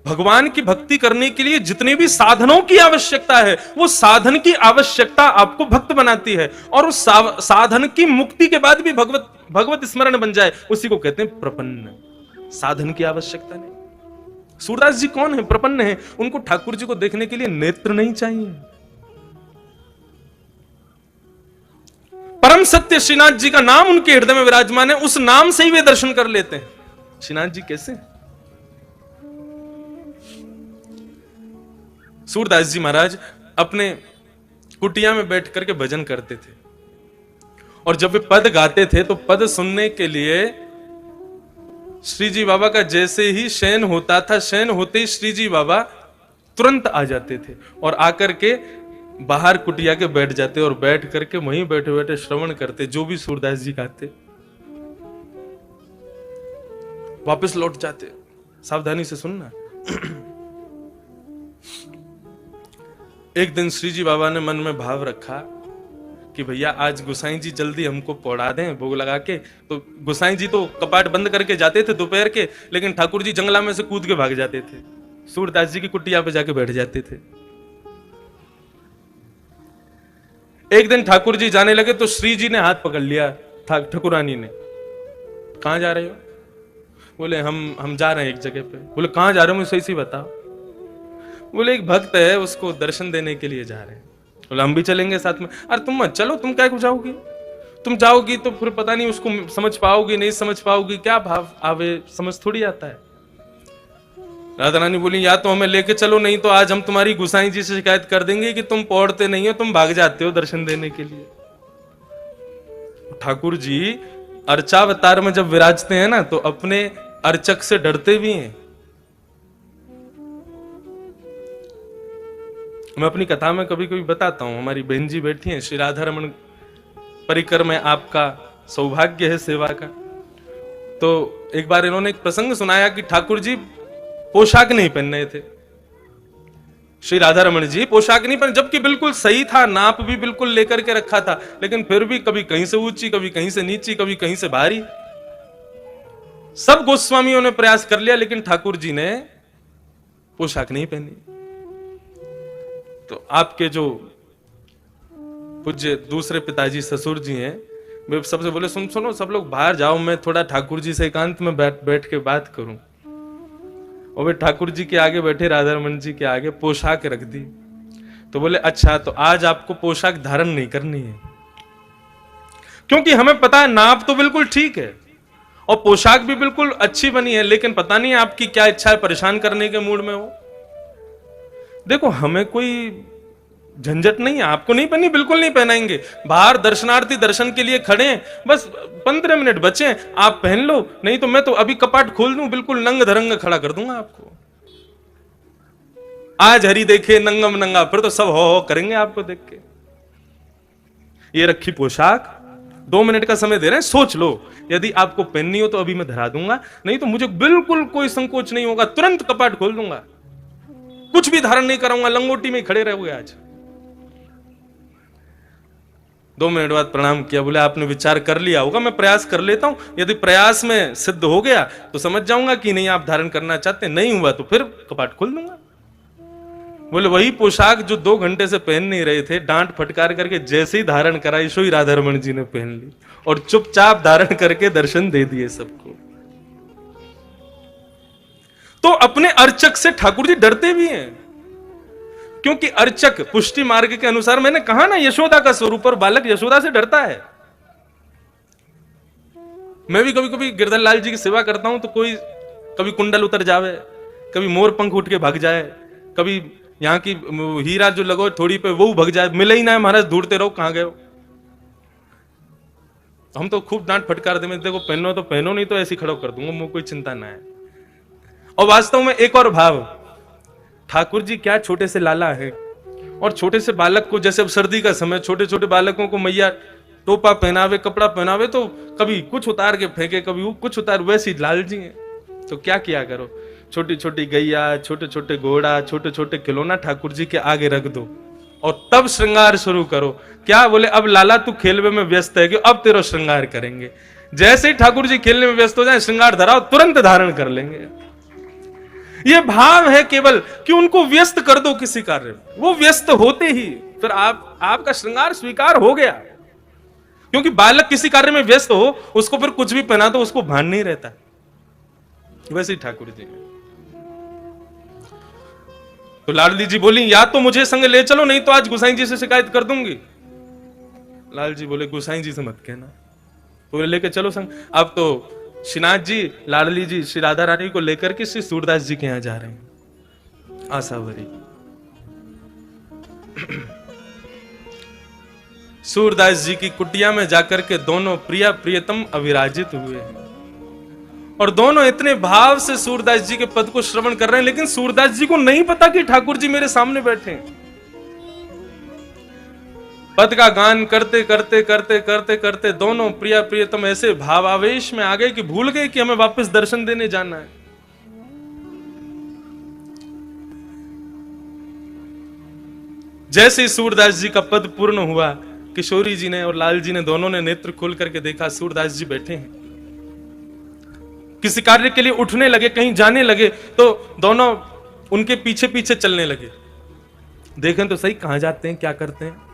भगवान की भक्ति करने के लिए जितने भी साधनों की आवश्यकता है, वो साधन की आवश्यकता आपको भक्त बनाती है। और उस साधन की मुक्ति के बाद भी भगवत स्मरण बन जाए, उसी को कहते हैं प्रपन्न। साधन की आवश्यकता नहीं। सूरदास जी कौन है? प्रपन्न है। उनको ठाकुर जी को देखने के लिए नेत्र नहीं चाहिए। परम सत्य श्रीनाथ जी का नाम उनके हृदय में विराजमान है, उस नाम से ही वे दर्शन कर लेते हैं। श्रीनाथ जी कैसे? सूरदास जी महाराज अपने कुटिया में बैठ करके भजन करते थे, और जब वे पद गाते थे तो पद सुनने के लिए श्री जी बाबा का जैसे ही शयन होता था, शयन होते ही श्री जी बाबा तुरंत आ जाते थे और आकर के बाहर कुटिया के बैठ जाते और बैठ करके वहीं बैठे बैठे श्रवण करते जो भी सूरदास जी गाते, वापस लौट जाते। सावधानी से सुनना। एक दिन श्री जी बाबा ने मन में भाव रखा कि भैया आज गोसाई जी जल्दी हमको पौड़ा दें भोग लगा के। तो गोसाई जी तो कपाट बंद करके जाते थे दोपहर के, लेकिन ठाकुर जी जंगला में से कूद के भाग जाते थे, सूरदास जी की कुटिया पे जाके बैठ जाते थे। एक दिन ठाकुर जी जाने लगे तो श्री जी ने हाथ पकड़ लिया ठाकुरानी ने। कहां जा रहे हो? बोले हम जा रहे हैं एक जगह पे। बोले कहां जा रहे हो? मुझे सही बताओ। बोले एक भक्त है, उसको दर्शन देने के लिए जा रहे हैं। बोले हम भी चलेंगे साथ में। अरे तुम मत चलो, तुम क्या को जाओगी? तुम जाओगी तो फिर पता नहीं उसको समझ पाओगी नहीं समझ पाओगी, क्या भाव आवे समझ थोड़ी आता है। राधा रानी बोली या तो हमें लेके चलो, नहीं तो आज हम तुम्हारी गुसाई जी से शिकायत कर देंगे कि तुम पौड़ते नहीं हो, तुम भाग जाते हो दर्शन देने के लिए। ठाकुर जी अर्चावतार में जब विराजते हैं ना, तो अपने अर्चक से डरते भी हैं। मैं अपनी कथा में कभी कभी बताता हूं, हमारी बहन जी बैठी हैं, श्री राधा रमन परिकर में आपका सौभाग्य है सेवा का। तो एक बार इन्होंने एक प्रसंग सुनाया कि ठाकुर जी पोशाक नहीं पहन रहे थे। श्री राधा रमन जी पोशाक नहीं पहन, जबकि बिल्कुल सही था, नाप भी बिल्कुल लेकर के रखा था, लेकिन फिर भी कभी कहीं से ऊंची, कभी कहीं से नीची, कभी कहीं से भारी। सब गोस्वामियों ने प्रयास कर लिया, लेकिन ठाकुर जी ने पोशाक नहीं पहनी। तो आपके जो पूज्य दूसरे पिताजी ससुर जी हैं, वे सबसे बोले सुनो सब लोग बाहर जाओ, मैं थोड़ा ठाकुर जी से एकांत में बैठ के बात करूं। और वे ठाकुर जी के आगे बैठे, राधा रमन जी के आगे पोशाक रख दी। तो बोले अच्छा, तो आज आपको पोशाक धारण नहीं करनी है, क्योंकि हमें पता है नाप तो बिल्कुल ठीक है और पोशाक भी बिल्कुल अच्छी बनी है, लेकिन पता नहीं आपकी क्या इच्छा है, परेशान करने के मूड में हो। देखो हमें कोई झंझट नहीं है, आपको नहीं पहनी, बिल्कुल नहीं पहनाएंगे। बाहर दर्शनार्थी दर्शन के लिए खड़े हैं, बस 15 मिनट बचे हैं, आप पहन लो, नहीं तो मैं तो अभी कपाट खोल दूं, बिल्कुल नंग धरंग खड़ा कर दूंगा आपको। आज हरी देखे नंगम नंगा, फिर तो सब हो करेंगे आपको देख के। ये रखी पोशाक, 2 मिनट का समय दे रहे हैं, सोच लो, यदि आपको पहननी हो तो अभी मैं धरा दूंगा, नहीं तो मुझे बिल्कुल कोई संकोच नहीं होगा, तुरंत कपाट खोल दूंगा, कुछ भी धारण नहीं कराऊंगा, लंगोटी में खड़े रहोगे आज। 2 मिनट बाद प्रणाम किया, बोले आपने विचार कर लिया होगा, मैं प्रयास कर लेता हूं, यदि प्रयास में सिद्ध हो गया तो समझ जाऊंगा कि नहीं आप धारण करना चाहते, नहीं हुआ तो फिर कपाट खोल दूंगा। बोले वही पोशाक जो 2 घंटे से पहन नहीं रहे थे, डांट फटकार करके जैसे ही धारण कराई, सो ही राधा रमन जी ने पहन ली और चुपचाप धारण करके दर्शन दे दिए सबको। तो अपने अर्चक से ठाकुर जी डरते भी हैं, क्योंकि अर्चक पुष्टि मार्ग के अनुसार, मैंने कहा ना यशोदा का स्वरूप, और बालक यशोदा से डरता है। मैं भी कभी कभी गिरधर लाल जी की सेवा करता हूं तो कोई कभी कुंडल उतर जावे, कभी मोर पंख उठ के भाग जाए, कभी यहां की हीरा जो लगो थोड़ी पे वो भाग जाए, मिले ही ना है महाराज, ढूंढते रहो कहां गए हो। हम तो खूब डांट फटकार दे, देखो पहनो तो पहनो, नहीं तो ऐसी खड़ो कर दूंगा, मुझे कोई चिंता ना है। और वास्तव में एक और भाव, ठाकुर जी क्या छोटे से लाला है, और छोटे से बालक को, जैसे अब सर्दी का समय, छोटे छोटे बालकों को मैया टोपा पहनावे, कपड़ा पहनावे, तो कभी कुछ उतार के फेंके, कभी वो कुछ उतार, वैसी लाल जी हैं। तो क्या किया करो, छोटी छोटी गैया, छोटे छोटे घोड़ा, छोटे छोटे खिलौना ठाकुर जी के आगे रख दो और तब श्रृंगार शुरू करो। क्या बोले, अब लाला तू खेलवे में व्यस्त है कि अब तेरा श्रृंगार करेंगे। जैसे ही ठाकुर जी खेलने में व्यस्त हो जाए, श्रृंगार धराओ, तुरंत धारण कर लेंगे। ये भाव है केवल कि उनको व्यस्त कर दो किसी कार्य में, वो व्यस्त होते ही फिर आपका श्रृंगार स्वीकार हो गया। क्योंकि बालक किसी कार्य में व्यस्त हो, उसको फिर कुछ भी पहना दो उसको भान नहीं रहता। वैसे ही ठाकुर जी में। तो लाडली जी बोली, या तो मुझे संग ले चलो, नहीं तो आज गोसाई जी से शिकायत कर दूंगी। लाल जी बोले, गोसाई जी से मत कहना, तो लेके चलो संग। अब तो श्रीनाथ जी, लाडली जी श्री राधा रानी को लेकर के श्री सूरदास जी के यहां जा रहे हैं आसावरी। सूरदास जी की कुटिया में जाकर के दोनों प्रिया प्रियतम अविराजित हुए हैं और दोनों इतने भाव से सूरदास जी के पद को श्रवण कर रहे हैं, लेकिन सूरदास जी को नहीं पता कि ठाकुर जी मेरे सामने बैठे हैं। पद का गान करते करते करते करते करते दोनों प्रिया प्रियतम ऐसे भावावेश में आ गए कि भूल गए कि हमें वापस दर्शन देने जाना है। जैसे ही सूरदास जी का पद पूर्ण हुआ, किशोरी जी ने और लाल जी ने दोनों ने नेत्र खोल करके देखा, सूरदास जी बैठे हैं। किसी कार्य के लिए उठने लगे, कहीं जाने लगे, तो दोनों उनके पीछे पीछे चलने लगे। देखें तो सही कहां जाते हैं, क्या करते हैं।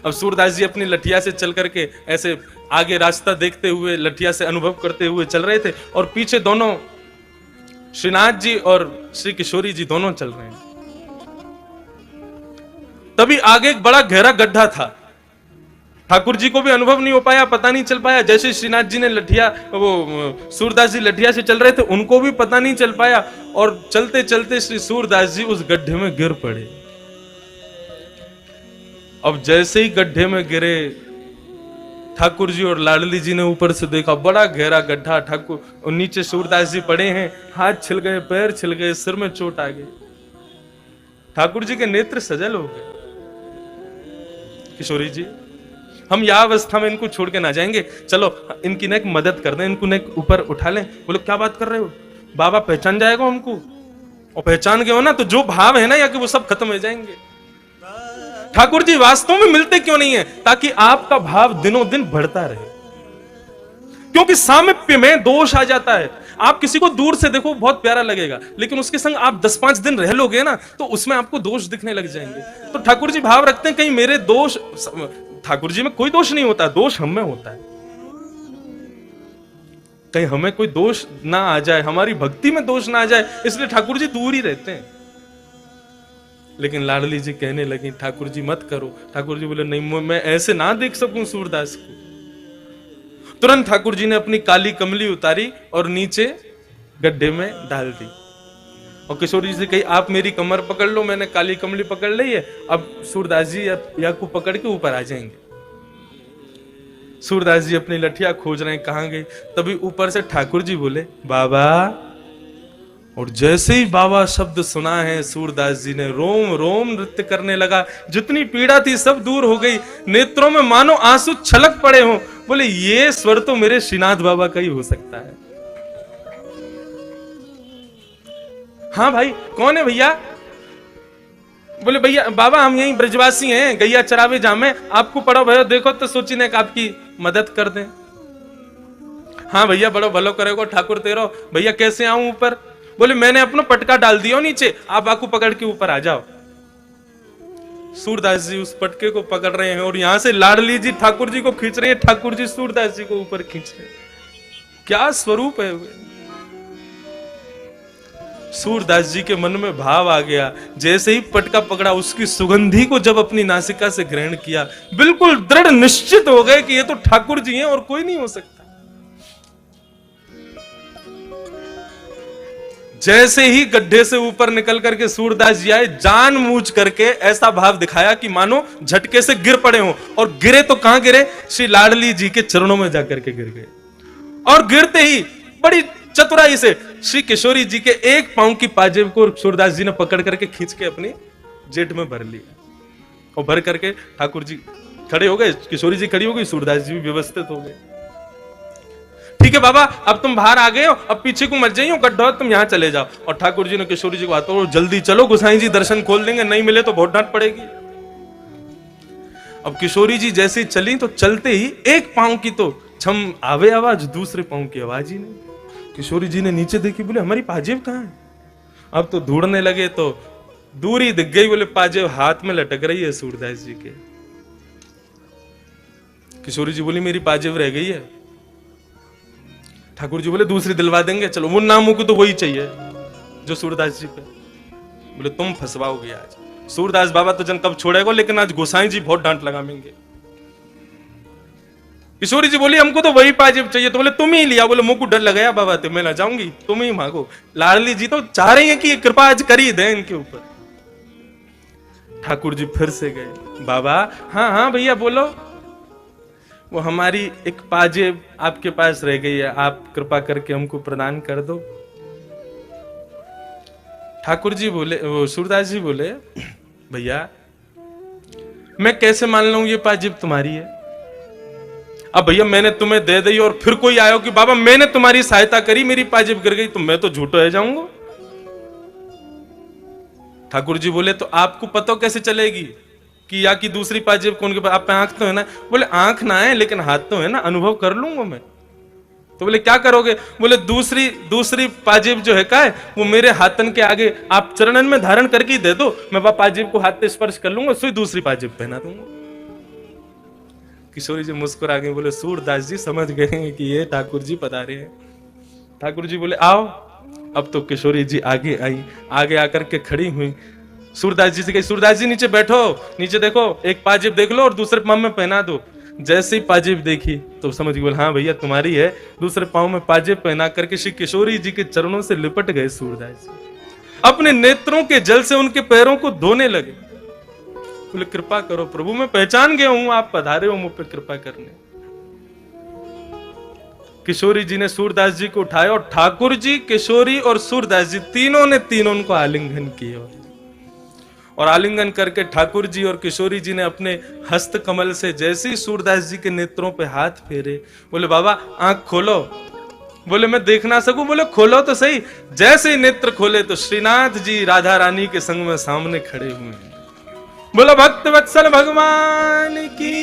अब सूरदास जी अपनी लठिया से चल करके ऐसे आगे रास्ता देखते हुए, लठिया से अनुभव करते हुए चल रहे थे और पीछे दोनों श्रीनाथ जी और श्री किशोरी जी दोनों चल रहे हैं। तभी आगे एक बड़ा गहरा गड्ढा था। ठाकुर जी को भी अनुभव नहीं हो पाया, पता नहीं चल पाया। जैसे श्रीनाथ जी ने लठिया, वो सूरदास जी लठिया से चल रहे थे, उनको भी पता नहीं चल पाया और चलते चलते श्री सूरदास जी उस गड्ढे में गिर पड़े। अब जैसे ही गड्ढे में गिरे, ठाकुर जी और लाडली जी ने ऊपर से देखा, बड़ा गहरा गड्ढा। ठाकुर और नीचे सूरदास जी पड़े हैं, हाथ छिल गए, पैर छिल गए, सिर में चोट आ गई। ठाकुर जी के नेत्र सजल हो गए। किशोरी जी, हम यह अवस्था में इनको छोड़ के ना जाएंगे, चलो इनकी नेक मदद कर दें, इनको नेक ऊपर उठा लें। बोलो क्या बात कर रहे हो, बाबा पहचान जाएगा हमको, और पहचान गए हो ना तो जो भाव है ना या कि वो सब खत्म हो जाएंगे। ठाकुर जी वास्तव में मिलते क्यों नहीं है, ताकि आपका भाव दिनों दिन बढ़ता रहे। क्योंकि सामिप्य में दोष आ जाता है। आप किसी को दूर से देखो बहुत प्यारा लगेगा, लेकिन उसके संग आप 10-5 दिन रह लोगे ना तो उसमें आपको दोष दिखने लग जाएंगे। तो ठाकुर जी भाव रखते हैं, कहीं मेरे दोष, ठाकुर जी में कोई दोष नहीं होता, दोष हम में होता है। कहीं हमें कोई दोष ना आ जाए, हमारी भक्ति में दोष ना आ जाए, इसलिए ठाकुर जी दूर ही रहते हैं। लेकिन लाडली जी कहने लगी, ठाकुर जी मत करो। ठाकुर जी बोले, नहीं, मैं ऐसे ना देख सकूं सूरदास को। तुरंत ठाकुर जी ने अपनी काली कमली उतारी और नीचे गड्ढे में डाल दी और किशोरी जी से कही, आप मेरी कमर पकड़ लो, मैंने काली कमली पकड़ ली है, अब सूरदास जी या को पकड़ के ऊपर आ जाएंगे। सूरदास जी अपनी लठिया खोज रहे हैं, कहां गई। तभी ऊपर से ठाकुर जी बोले, बाबा। और जैसे ही बाबा शब्द सुना है, सूरदास जी ने रोम रोम नृत्य करने लगा। जितनी पीड़ा थी सब दूर हो गई, नेत्रों में मानो आंसू छलक पड़े हों। बोले, ये स्वर तो मेरे श्रीनाथ बाबा का ही हो सकता है। हाँ भाई, कौन है भैया? बोले, भैया बाबा हम यहीं ब्रजवासी हैं, गैया चरावे जामे, आपको पड़ो भयो देखो तो सोची ने आपकी मदद कर दें। हाँ भैया, बड़ो भलो करेगो ठाकुर तेरो। भैया कैसे आऊं ऊपर? बोले, मैंने अपना पटका डाल दिया नीचे, आप आकू पकड़ के ऊपर आ जाओ। सूरदास जी उस पटके को पकड़ रहे हैं और यहां से लाडली जी ठाकुर जी को खींच रहे हैं, ठाकुर जी सूरदास जी को ऊपर खींच रहे हैं। क्या स्वरूप है वे। सूरदास जी के मन में भाव आ गया। जैसे ही पटका पकड़ा, उसकी सुगंधी को जब अपनी नासिका से ग्रहण किया, बिल्कुल दृढ़ निश्चित हो गए कि ये तो ठाकुर जी हैं और कोई नहीं हो सकता। जैसे ही गड्ढे से ऊपर निकल करके सूरदास जी आए, जानबूझ करके ऐसा भाव दिखाया कि मानो झटके से गिर पड़े हों। और गिरे तो कहां गिरे? श्री लाडली जी के चरणों में जाकर के गिर गए। और गिरते ही बड़ी चतुराई से श्री किशोरी जी के एक पांव की पाजेब को सूरदास जी ने पकड़ करके खींच के अपनी जेठ में भर लिया। और भर करके ठाकुर जी खड़े हो गए, किशोरी जी खड़ी हो गई, सूरदास जी भी व्यवस्थित हो गए। ठीक है बाबा, अब तुम बाहर आ गए हो, अब पीछे को मत जाइए, गड्ढा तुम यहां चले जाओ। और ठाकुर जी ने किशोरी जी को हाथों, जल्दी चलो, गोसाई जी दर्शन खोल देंगे, नहीं मिले तो बहुत डांट पड़ेगी। अब किशोरी जी जैसे ही चली तो चलते ही एक पांव की तो छम आवे आवाज, दूसरे पांव की आवाज ही नहीं। किशोरी जी ने नीचे देखी, बोले, हमारी पाजेब कहां है? अब तो ढूंढने लगे तो दूरी दिख गई, बोले पाजेब हाथ में लटक रही है सूरदास जी के। किशोरी जी बोली मेरी पाजेब रह गई है। ठाकुर जी बोले दूसरी दिलवा देंगे, चलो वो नामों को तो वही चाहिए जो सूरदास जी पे। बोले तुम फंसवाओगे आज, सूरदास बाबा तो जन कब छोड़ेगा, लेकिन आज गोसाई जी बहुत डांट लगाएंगे। किशोरी जी बोली हमको तो वही पाजेब चाहिए। तो बोले तुम ही लिया। बोले मुंह को डर लगाया बाबा, तो मैं ना जाऊंगी, तुम ही मांगो। लाडली जी तो चाह रही है कि ये कृपा आज कर ही दे इनके ऊपर। ठाकुर जी फिर से गए, बाबा हाँ हाँ भैया बोलो। वो हमारी एक पाजेब आपके पास रह गई है, आप कृपा करके हमको प्रदान कर दो। ठाकुर जी बोले, वो सूरदास जी बोले भैया मैं कैसे मान लूं ये पाजेब तुम्हारी है। अब भैया मैंने तुम्हें दे दी और फिर कोई आयो कि बाबा मैंने तुम्हारी सहायता करी, मेरी पाजेब गिर गई, तो मैं तो झूठो रह जाऊंगा। ठाकुर जी बोले तो आपको पता कैसे चलेगी कि या कि दूसरी पाजेब कौन के पास, आप पे आंख तो है ना। बोले आंख ना है लेकिन हाथ तो है ना, अनुभव कर लूंगा मैं। तो बोले क्या करोगे। बोले दूसरी पाजेब जो है का है वो मेरे हाथन के आगे आप चरणन में धारण करके दे दो, मैं वह पाजेब को हाथ से स्पर्श कर लूंगा, उससे दूसरी पाजेब पहना दूंगा। किशोरी जी मुस्कुरा गए, बोले सूरदास जी समझ गए कि ये ठाकुर जी पधारे हैं। ठाकुर जी बोले आओ। अब तो किशोरी जी आगे आई, आगे आकर के खड़ी हुई, सूरदास जी से कही सूरदास जी नीचे बैठो, नीचे देखो एक पाजेब देख लो और दूसरे पांव में पहना दो। जैसे ही पाजेब देखी तो समझ गई, बोले हाँ भैया तुम्हारी है। दूसरे पांव में पाजेब पहना करके श्री किशोरी जी के चरणों से लिपट गए सूरदास जी, अपने नेत्रों के जल से उनके पैरों को धोने लगे। बोले कृपा करो प्रभु, मैं पहचान गया हूं आप पधारे हो मुझ पर कृपा करने। किशोरी जी ने सूरदास जी को उठाया और ठाकुर जी, किशोरी और सूरदास जी तीनों को आलिंगन किया। और आलिंगन करके ठाकुर जी और किशोरी जी ने अपने हस्त कमल से जैसे ही सूरदास जी के नेत्रों पे हाथ फेरे, बोले बाबा आंख खोलो। बोले मैं देख ना सकूं। बोले खोलो तो सही। जैसे ही नेत्र खोले तो श्रीनाथ जी राधा रानी के संग में सामने खड़े हुए हैं। बोलो भक्त वत्सल भगवान की